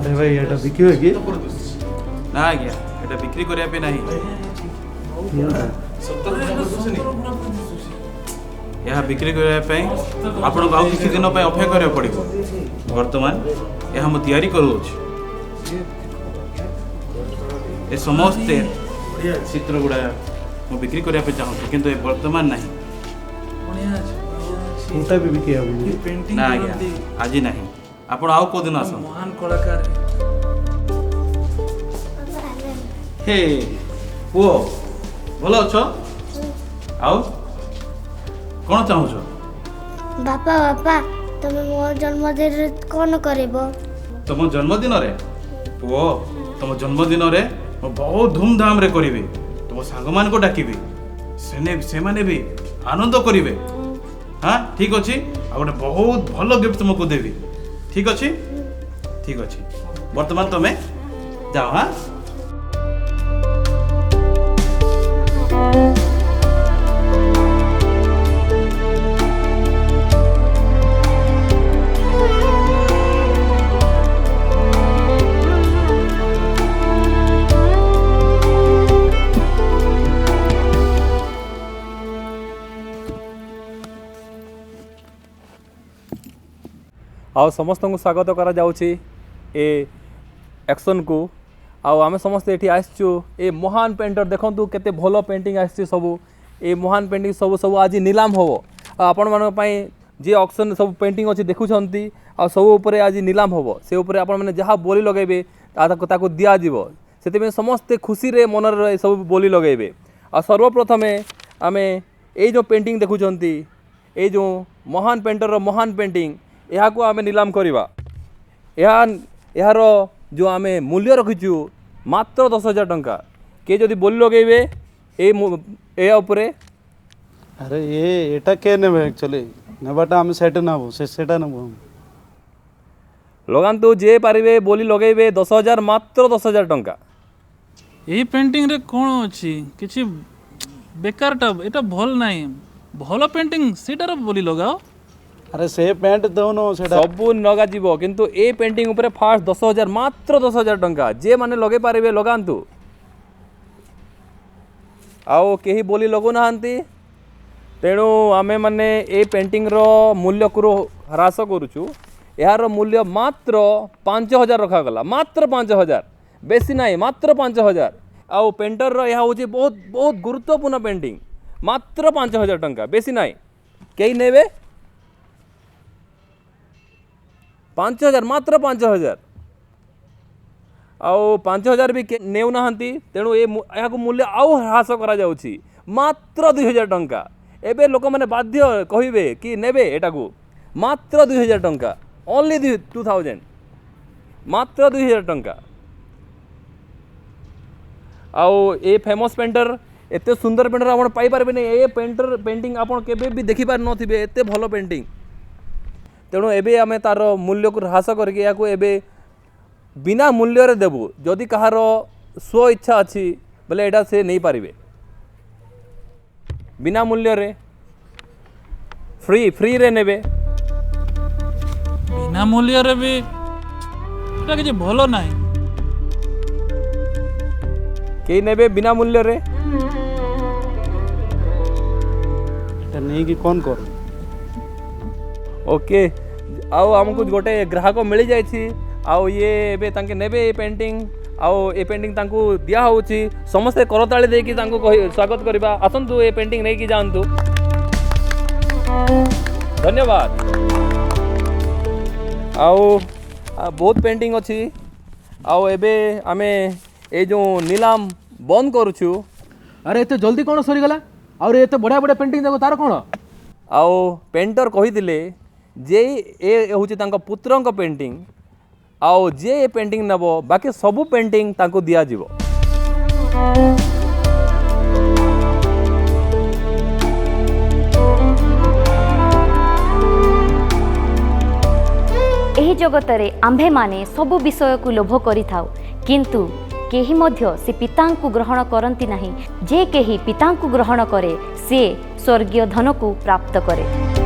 अरे भाई एटा बिकिबे कि ना आज्ञा एटा बिक्री करिया पे नहीं यह बिक्री करने आपण को किसी दिन अपेक्षा करा पड़ो वर्तमान यह मु तैयारी करूँ ए समस्ते चित्र गुड़ा मु बिक्री करने चाहूँ किंतु वर्तमान नहीं मोटा भी बिके ना आज्ञा आज नहीं आपण आउ को दिन आस महान कलाकार हे पुओ भल अछ आउ कौन चाहूछ बापा बापा तुम मो जन्मदिन कौन करबो तुम जन्मदिन रे पुओ तुम जन्मदिन रे बहुत धूमधाम रे करिवे तुम सांग मान को डाकिबे से माने भी आनंद करिवे हाँ ठीक अच्छे आ गोटे बहुत भल गिफ्ट तुमको देवी ठीक अच्छे वर्तमान तुम्हें जाओ हाँ आ समस्त को स्वागत करा जाउछि ए एक्शन को आम समस्ते ये आसचु ए महान पेंटर देखंतु केते भलो पेंटिंग आसछि सबु ए महान पेंटिंग सब सब आज निलाम होबो आपण मान पई जे ऑक्शन सब पेंटिंग अछि देखुछंती आ सब ऊपर आज निलाम होबो से ऊपर आपण माने जहा बोली लगेबे ताको दिया जीवो सेते में समस्त खुशी रे मन रे सब बोली लगेबे आ सर्वप्रथम आमे ए जो पेंटिंग देखुछंती ए जो महान पेंटर रो महान पेंटिंग यहाँ को आमे निलाम करवा यार जो आमे मूल्य रखीचु मात्र 10,000 टंका के जदि बोली लगेबे ए उपरे अरे ये एटा के नेबे एक्चुअली नेबाटा हम सेट नाबो सेटा नबो लगान्तु जे पारिबे बोली लगेबे 10,000 मात्र 10,000 टंका यही पेंटिंग रे कौन अच्छी किसी बेकारटा एटा भल नहीं भल पेंटिंग सेटार बोली लगाओ अरे से पेंट दोनो सेटा सब लगा जीवो किंतु ए पेंटिंग ऊपर फास्ट 10,000 मात्र 10,000 टंका जे माने लगे पारिबे लगान्तु आओ केही बोली लगु नाहंती तेणु आमे माने ए पेंटिंग रो मूल्य को ह्रास करूछु यार मूल्य मात्र 5,000 रखा गला मात्र 5,000 बेसी नहीं मात्र 5,000 आओ पेंटर रो यहाँ होची बहुत बहुत गुरुत्वपूर्ण पेंटिंग मात्र 5,000 टंका बेसी नहीं कई नेबे 5,000 मात्र 5,000 आउ 5,000 भी नेउ नाहंती तेणु यहाँ मूल्य आउ ह्रास करा जाउछि मात्र 2,000 टंका एबे लोक माने बाध्य कहिबे कि नेबे एटा को मात्र 2,000 टंका ओनली 2,000 मात्र 2,000 टंका आउ ए फेमस पेंटर एते सुंदर पेंटर आपण पाई पारबे नै ए पेंटर पेंटिंग आपण केबे भी देखि पार नथिबे एते भलो पेंटिंग तेणु एबे आमे तार मूल्य को ह्रास करके या एबे बिना मूल्य रे देबु जदि कहार स्व इच्छा अच्छी बोले एटा से नहीं पारिबे बिना मूल्य रे फ्री रे नेबे बिना मूल्य रे भी एटा किछि भलो नाही के नेबे बिना मूल्य रे एटा नहीं कि कौन कर ओके आउ हमको गोटे ग्राहक मिल जाइछि आउ ये एबे तांके नेबे ए पेंटिंग आउ ए पेंटिंग तांको दिया होछि समस्त करताली दे कि तांको स्वागत करबा आसंतु ए पेंटिंग नै कि जानतु धन्यवाद आउ बहुत पेंटिंग अछि आउ एबे आमे ए जो नीलाम बंद करूछु अरे एते जल्दी कौन सरी गला और एते बढ़िया बढ़िया पेंटिंग देखो तार कौन आउ पेंटर कहिदिले जे ए होछि तांको पुत्रंक पेंटिंग आउ जे ए पेंटिंग नबो बाकी सबु पेंटिंग तांको दिया जीवो एही जगतरे आम्भे माने सबु विषय को लोभ करि थाउ किंतु केही मध्य से पितांकु ग्रहण करंती नहीं जे केही पितांकु ग्रहण करे से स्वर्गीय धन को प्राप्त करे।